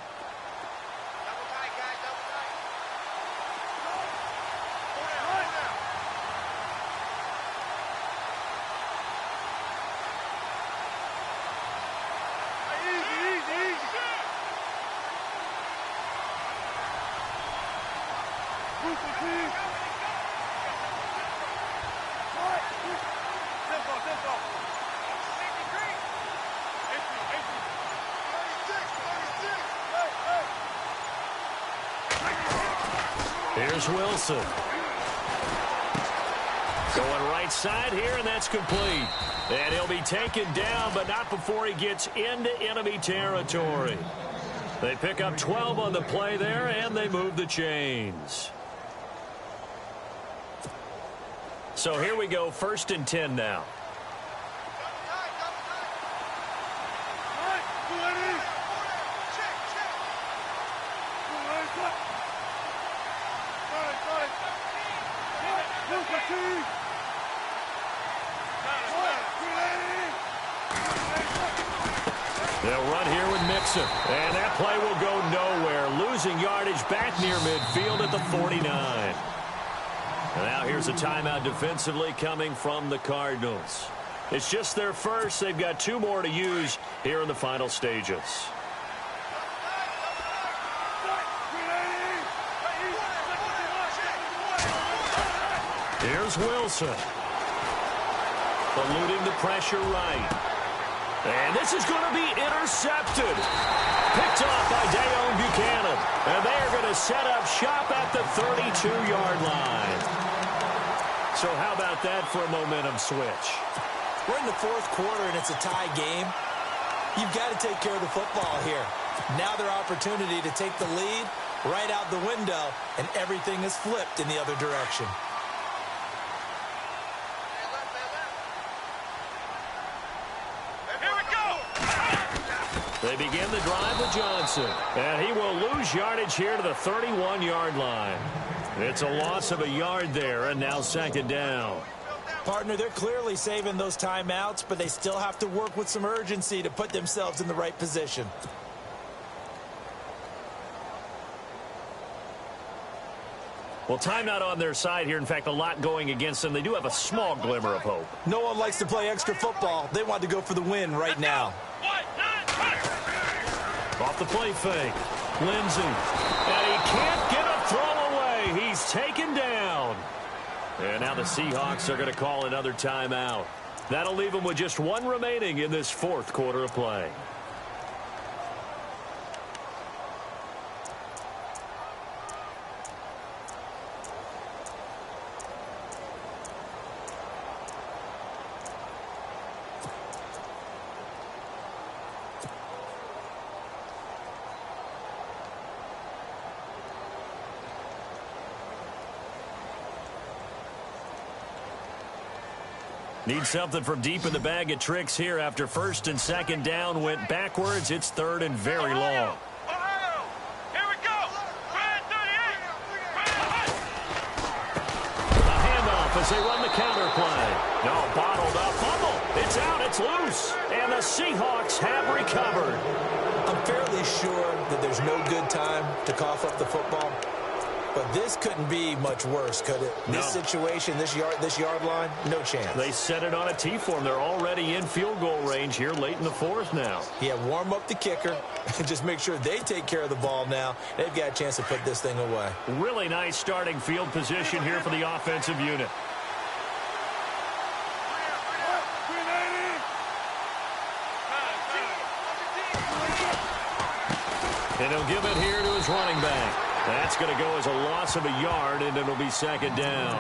Here's Wilson. Going right side here, and that's complete. And he'll be taken down, but not before he gets into enemy territory. They pick up 12 on the play there, and they move the chains. So here we go, 1st and 10 now. They'll run here with Mixon. And that play will go nowhere. Losing yardage back near midfield at the 49. Now here's a timeout defensively coming from the Cardinals. It's just their first. They've got 2 more to use here in the final stages. Here's Wilson. Eluding the pressure right. And this is going to be intercepted. Picked off by Dayon Buchanan. And they are going to set up shop at the 32-yard line. So how about that for a momentum switch? We're in the 4th quarter, and it's a tie game. You've got to take care of the football here. Now their opportunity to take the lead right out the window, and everything is flipped in the other direction. They begin the drive with Johnson. And he will lose yardage here to the 31-yard line. It's a loss of a yard there, and now 2nd down. Partner, they're clearly saving those timeouts, but they still have to work with some urgency to put themselves in the right position. Well, time not on their side here. In fact, a lot going against them. They do have a small glimmer of hope. No one likes to play extra football. They want to go for the win right now. Off the play fake. Lindsey. And he can't get a throw away. He's taken down. And now the Seahawks are going to call another timeout. That'll leave them with just one remaining in this fourth quarter of play. Need something from deep in the bag of tricks here after first and second down went backwards. It's third and very long. Ohio! Here we go! Brand 38! A handoff as they run the counter play. No, bottled up. Fumble. It's out. It's loose. And the Seahawks have recovered. I'm fairly sure that there's no good time to cough up the football. But this couldn't be much worse, could it? No. This situation, this yard line, no chance. They set it on a T-form. They're already in field goal range here late in the fourth now. Yeah, warm up the kicker and just make sure they take care of the ball now. They've got a chance to put this thing away. Really nice starting field position here for the offensive unit. And he'll give it here to his running back. That's going to go as a loss of a yard, and it'll be second down.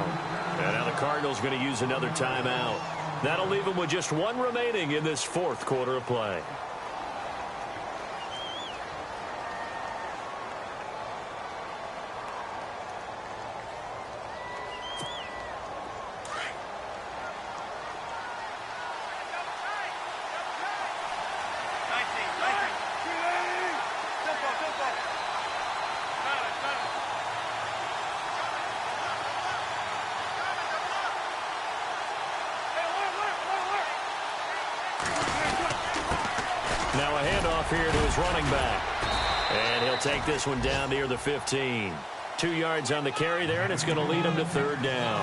And now the Cardinals going to use another timeout. That'll leave them with just one remaining in this fourth quarter of play. Now a handoff here to his running back. And he'll take this one down near the 15. 2 yards on the carry there, and it's going to lead him to third down.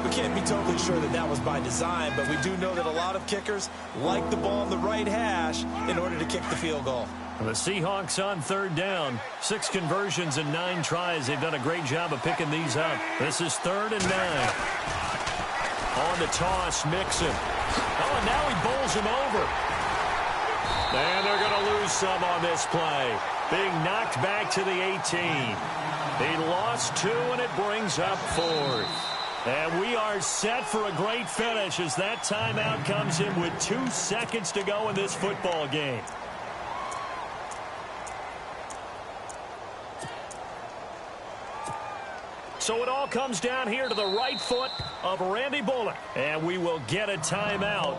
We can't be totally sure that that was by design, but we do know that a lot of kickers like the ball in the right hash in order to kick the field goal. And the Seahawks on third down. 6 conversions and 9 tries. They've done a great job of picking these up. This is 3rd and 9. On the toss, Mixon. Oh, and now he bowls him over. And they're going to lose some on this play. Being knocked back to the 18. He lost 2, and it brings up 4th. And we are set for a great finish as that timeout comes in with 2 seconds to go in this football game. So it all comes down here to the right foot of Randy Bullock. And we will get a timeout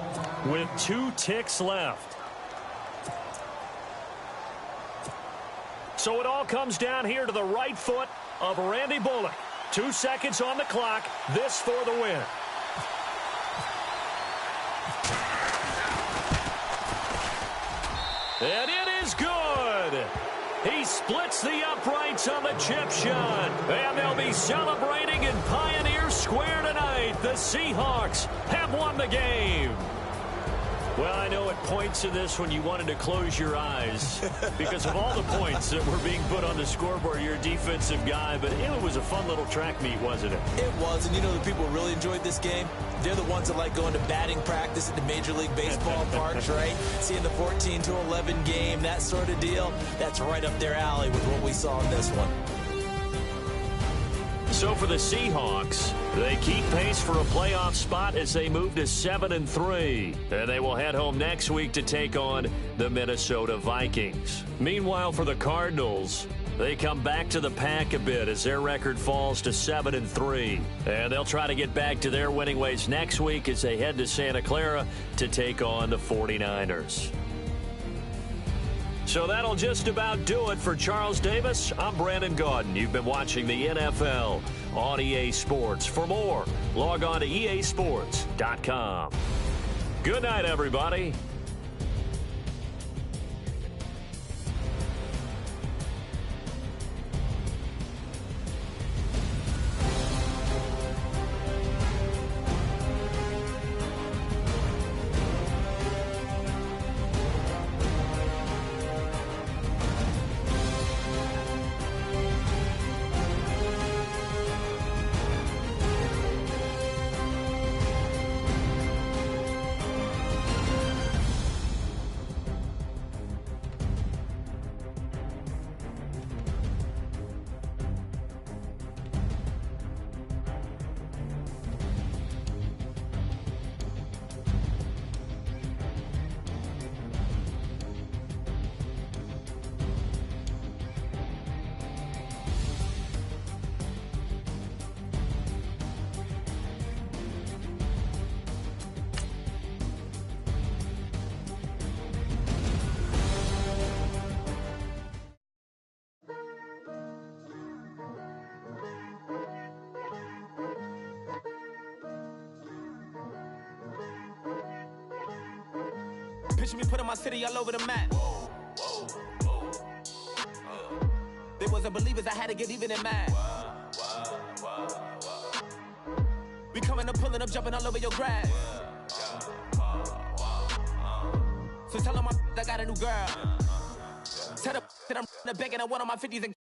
with 2 ticks left. So it all comes down here to the right foot of Randy Bullock. 2 seconds on the clock. This for the win. And it is good. He splits the uprights on the chip shot. And they'll be celebrating in Pioneer Square tonight. The Seahawks have won the game. Well, I know at points in this when you wanted to close your eyes because of all the points that were being put on the scoreboard. You're a defensive guy, but it was a fun little track meet, wasn't it? It was, and you know the people who really enjoyed this game? They're the ones that like going to batting practice at the Major League Baseball parks, right? Seeing the 14-11 game, that sort of deal. That's right up their alley with what we saw in this one. So for the Seahawks, they keep pace for a playoff spot as they move to 7-3. And they will head home next week to take on the Minnesota Vikings. Meanwhile, for the Cardinals, they come back to the pack a bit as their record falls to 7-3. And they'll try to get back to their winning ways next week as they head to Santa Clara to take on the 49ers. So that'll just about do it for Charles Davis. I'm Brandon Gaudin. You've been watching the NFL on EA Sports. For more, log on to easports.com. Good night, everybody. Picture me putting my city all over the map. They wasn't believers, I had to get even and mad. We coming up, pulling up, jumping all over your grass. So tell them I got a new girl. Tell them that I'm begging, I want on my 50s and